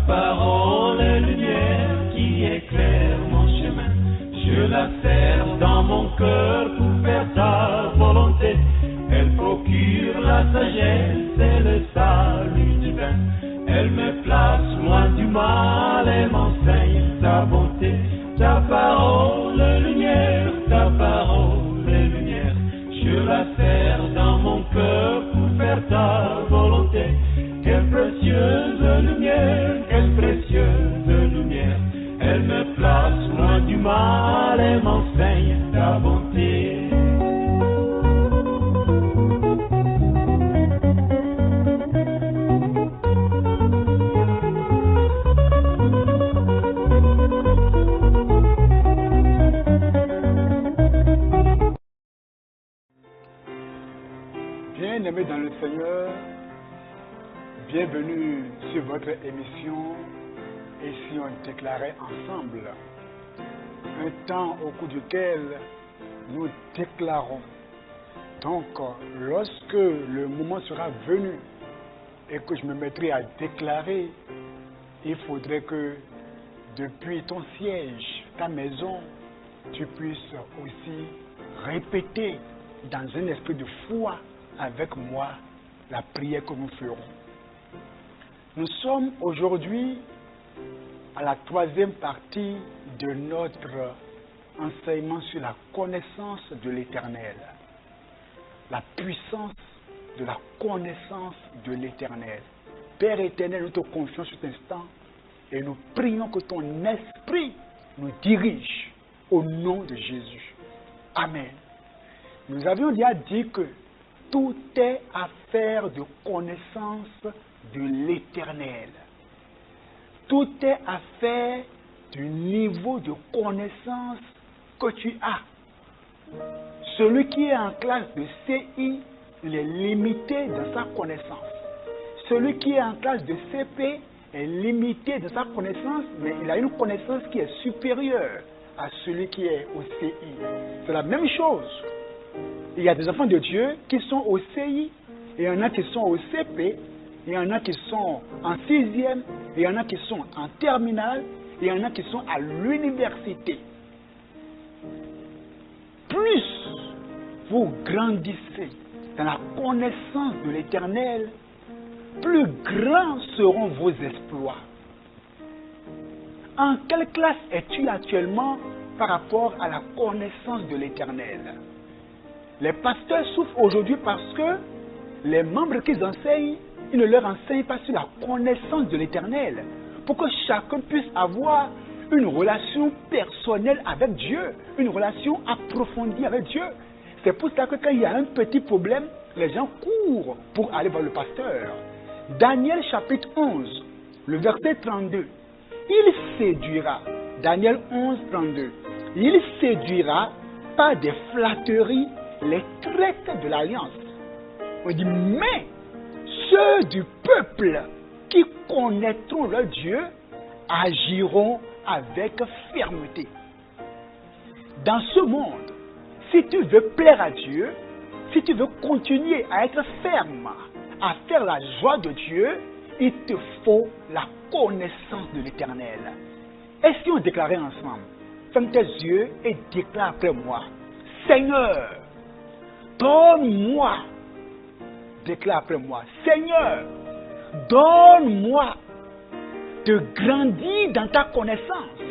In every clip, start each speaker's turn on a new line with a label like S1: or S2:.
S1: parole est lumière qui éclaire mon chemin. Je la serre dans mon cœur pour faire ta volonté. Elle procure la sagesse et le salut divin. Elle me place loin du mal et m'enseigne ta bonté. Ta parole est lumière, ta parole est lumière. Je la serre dans mon cœur pour faire ta volonté. Quelle précieuse lumière, quelle précieuse lumière. Elle me place loin du mal et m'enseigne ta bonté.
S2: Bien-aimés dans le Seigneur, bienvenue sur votre émission Et si on déclarait ensemble, un temps au cours duquel nous déclarons. Donc, lorsque le moment sera venu et que je me mettrai à déclarer, il faudrait que depuis ton siège, ta maison, tu puisses aussi répéter dans un esprit de foi avec moi la prière que nous ferons. Nous sommes aujourd'hui à la troisième partie de notre enseignement sur la connaissance de l'Éternel. La puissance de la connaissance de l'Éternel. Père éternel, nous te confions sur cet instant et nous prions que ton esprit nous dirige au nom de Jésus. Amen. Nous avions déjà dit que tout est affaire de connaissance de l'Éternel. Tout est affaire du niveau de connaissance que tu as. Celui qui est en classe de CI, il est limité dans sa connaissance. Celui qui est en classe de CP est limité dans sa connaissance, mais il a une connaissance qui est supérieure à celui qui est au CI. C'est la même chose. Il y a des enfants de Dieu qui sont au CI, et il y en a qui sont au CP, il y en a qui sont en 6e, il y en a qui sont en terminale, et il y en a qui sont à l'université. Plus vous grandissez dans la connaissance de l'Éternel, plus grands seront vos exploits. En quelle classe es-tu actuellement par rapport à la connaissance de l'Éternel? Les pasteurs souffrent aujourd'hui parce que les membres qu'ils enseignent, ils ne leur enseignent pas sur la connaissance de l'Éternel, pour que chacun puisse avoir une relation personnelle avec Dieu, une relation approfondie avec Dieu. C'est pour ça que quand il y a un petit problème, les gens courent pour aller voir le pasteur. Daniel chapitre 11, le verset 32. Il séduira, Daniel 11, 32. Il séduira par des flatteries les traites de l'alliance. On dit, mais ceux du peuple qui connaîtront leur Dieu agiront avec fermeté. Dans ce monde, si tu veux plaire à Dieu, si tu veux continuer à être ferme, à faire la joie de Dieu, il te faut la connaissance de l'Éternel. Et si on déclarait ensemble, ferme tes yeux et déclare après moi, Seigneur, donne-moi, déclare après moi, Seigneur, donne-moi de grandir dans ta connaissance,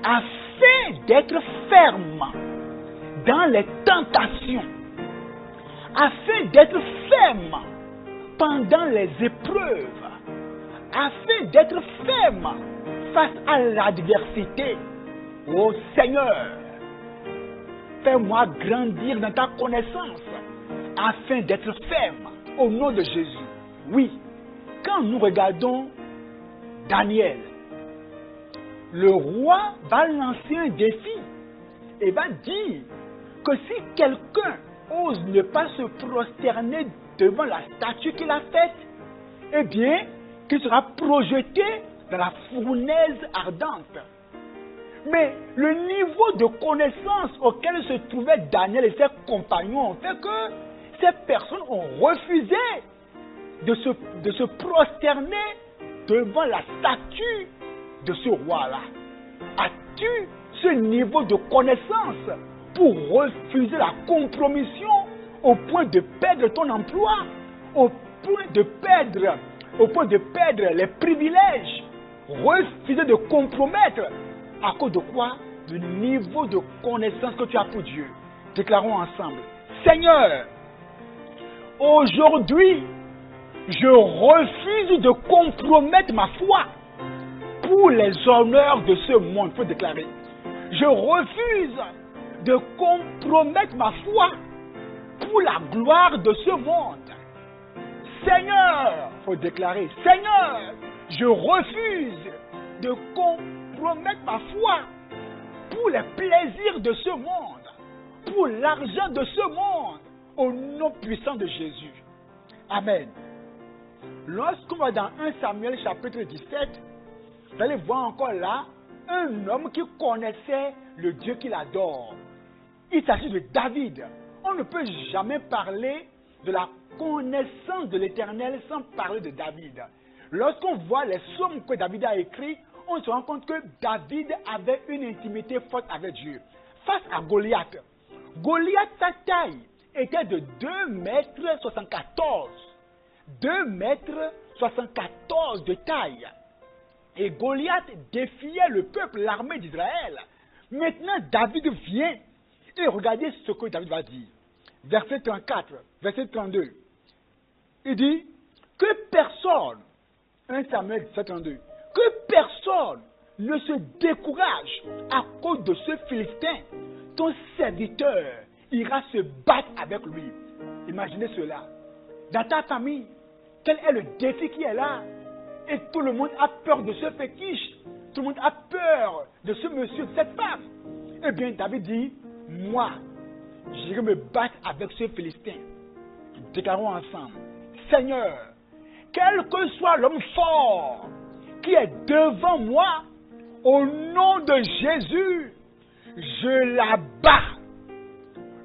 S2: afin d'être ferme dans les tentations, afin d'être ferme pendant les épreuves, afin d'être ferme face à l'adversité. Oh Seigneur, fais-moi grandir dans ta connaissance, afin d'être ferme au nom de Jésus. Oui, quand nous regardons Daniel, le roi va lancer un défi et va dire que si quelqu'un ose ne pas se prosterner devant la statue qu'il a faite, eh bien, qu'il sera projeté dans la fournaise ardente. Mais le niveau de connaissance auquel se trouvaient Daniel et ses compagnons fait que ces personnes ont refusé de se prosterner devant la statue de ce roi-là? As-tu ce niveau de connaissance pour refuser la compromission au point de perdre ton emploi, au point de perdre les privilèges, refuser de compromettre à cause de quoi? Du niveau de connaissance que tu as pour Dieu. Déclarons ensemble: Seigneur, aujourd'hui, je refuse de compromettre ma foi pour les honneurs de ce monde. Il faut déclarer: je refuse de compromettre ma foi pour la gloire de ce monde. Seigneur, il faut déclarer: Seigneur, je refuse de compromettre ma foi pour les plaisirs de ce monde, pour l'argent de ce monde, au nom puissant de Jésus. Amen. Lorsqu'on va dans 1 Samuel chapitre 17, vous allez voir encore là un homme qui connaissait le Dieu qu'il adore. Il s'agit de David. On ne peut jamais parler de la connaissance de l'Éternel sans parler de David. Lorsqu'on voit les psaumes que David a écrits, on se rend compte que David avait une intimité forte avec Dieu. Face à Goliath, sa taille était de 2,74 m. 2,74 m de taille. Et Goliath défiait le peuple, l'armée d'Israël. Maintenant, David vient et regardez ce que David va dire. Verset 34, verset 32. Il dit que personne, 1 Samuel 17, 32, que personne ne se décourage à cause de ce Philistin. Ton serviteur ira se battre avec lui. Imaginez cela. Dans ta famille, quel est le défi qui est là? Et tout le monde a peur de ce fétiche. Tout le monde a peur de ce monsieur, de cette femme. Eh bien, David dit, moi, j'irai me battre avec ce Philistin. Déclarons ensemble: Seigneur, quel que soit l'homme fort qui est devant moi, au nom de Jésus, je l'abats.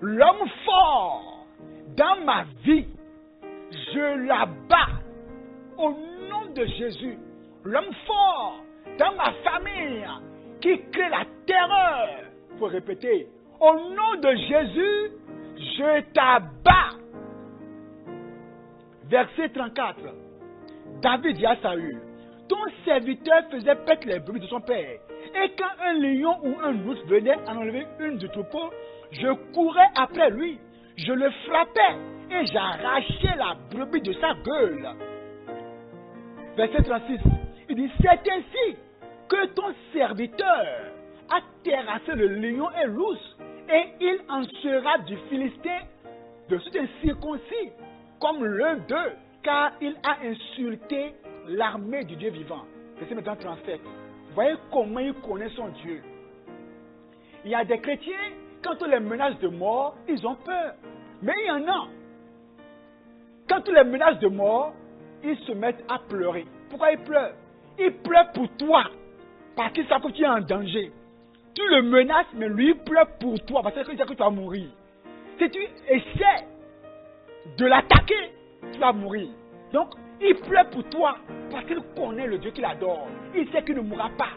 S2: L'homme fort dans ma vie, je l'abats. Au nom de Jésus, l'homme fort dans ma famille qui crée la terreur, il faut répéter: au nom de Jésus, je t'abats. Verset 34. David dit à Saül: ton serviteur faisait paître les brebis de son père. Et quand un lion ou un ours venait en enlever une du troupeau, je courais après lui, je le frappais et j'arrachais la brebis de sa gueule. Verset 36. Il dit: c'est ainsi que ton serviteur a terrassé le lion et l'ours, et il en sera du Philistin de suite incirconcis, comme l'un d'eux, car il a insulté l'armée du Dieu vivant. Verset maintenant 37. Voyez comment il connaît son Dieu. Il y a des chrétiens, quand on les menace de mort, ils ont peur. Mais il y en a, quand on les menace de mort, ils se mettent à pleurer. Pourquoi ils pleurent? Ils pleurent pour toi, parce qu'ils savent que tu es en danger. Tu le menaces, mais lui il pleure pour toi, parce qu'il sait que tu vas mourir. Si tu essaies de l'attaquer, tu vas mourir. Donc, il pleure pour toi, parce qu'il connaît le Dieu qu'il adore. Il sait qu'il ne mourra pas.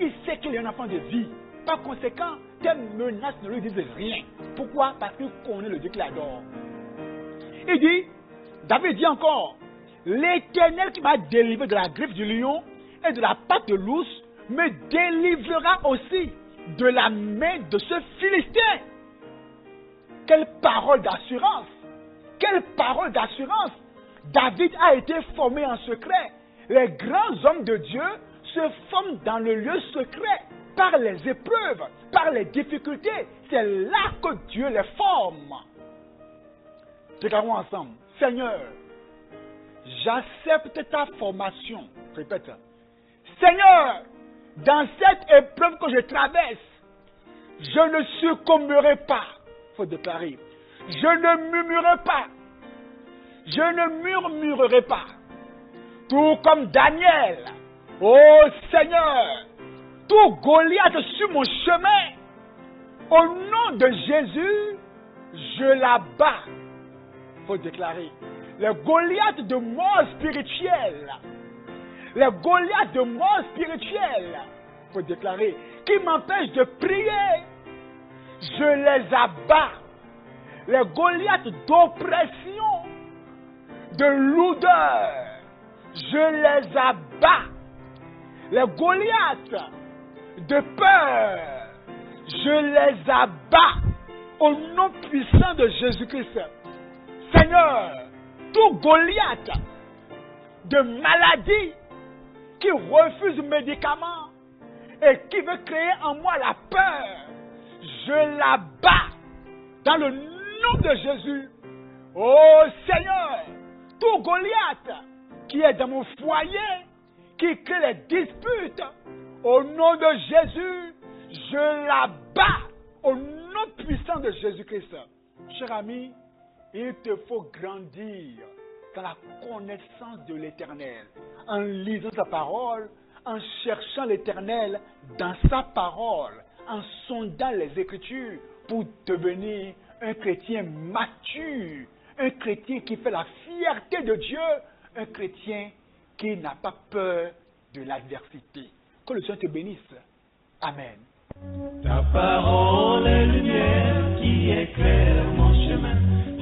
S2: Il sait qu'il est un enfant de vie. Par conséquent, tes menaces ne lui disent rien. Pourquoi? Parce qu'il connaît le Dieu qu'il adore. Il dit, David dit encore: l'Éternel qui m'a délivré de la griffe du lion et de la patte de l'ours me délivrera aussi de la main de ce Philistin. Quelle parole d'assurance! Quelle parole d'assurance! David a été formé en secret. Les grands hommes de Dieu se forment dans le lieu secret par les épreuves, par les difficultés. C'est là que Dieu les forme. Déclarons ensemble: Seigneur, j'accepte ta formation. Répète: Seigneur, dans cette épreuve que je traverse, je ne succomberai pas. Il faut déclarer: je ne murmurerai pas. Je ne murmurerai pas. Tout comme Daniel. Oh Seigneur, tout Goliath sur mon chemin, au nom de Jésus, je l'abats. Il faut déclarer: les Goliaths de mort spirituelle, les Goliaths de mort spirituelle, il faut déclarer, qui m'empêchent de prier, je les abats. Les Goliaths d'oppression, de lourdeur, je les abats. Les Goliaths de peur, je les abats au nom puissant de Jésus-Christ. Seigneur, tout Goliath de maladie qui refuse médicaments et qui veut créer en moi la peur, je l'abats dans le nom de Jésus. Oh Seigneur, tout Goliath qui est dans mon foyer, qui crée les disputes, au nom de Jésus, je l'abats au nom puissant de Jésus-Christ. Cher ami, il te faut grandir dans la connaissance de l'Éternel, en lisant sa parole, en cherchant l'Éternel dans sa parole, en sondant les Écritures pour devenir un chrétien mature, un chrétien qui fait la fierté de Dieu, un chrétien qui n'a pas peur de l'adversité. Que le Seigneur te bénisse. Amen.
S1: Ta parole est lumière qui éclaire mon chemin.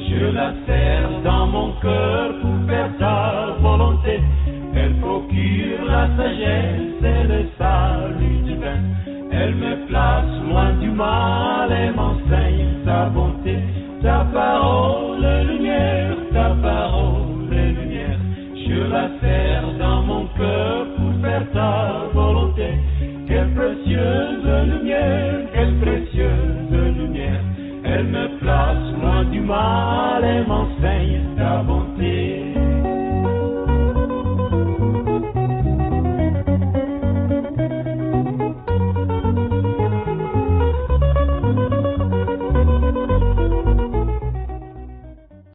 S1: Je la serre dans mon cœur pour faire ta volonté. Elle procure la sagesse et le salut divin. Elle me place loin du mal.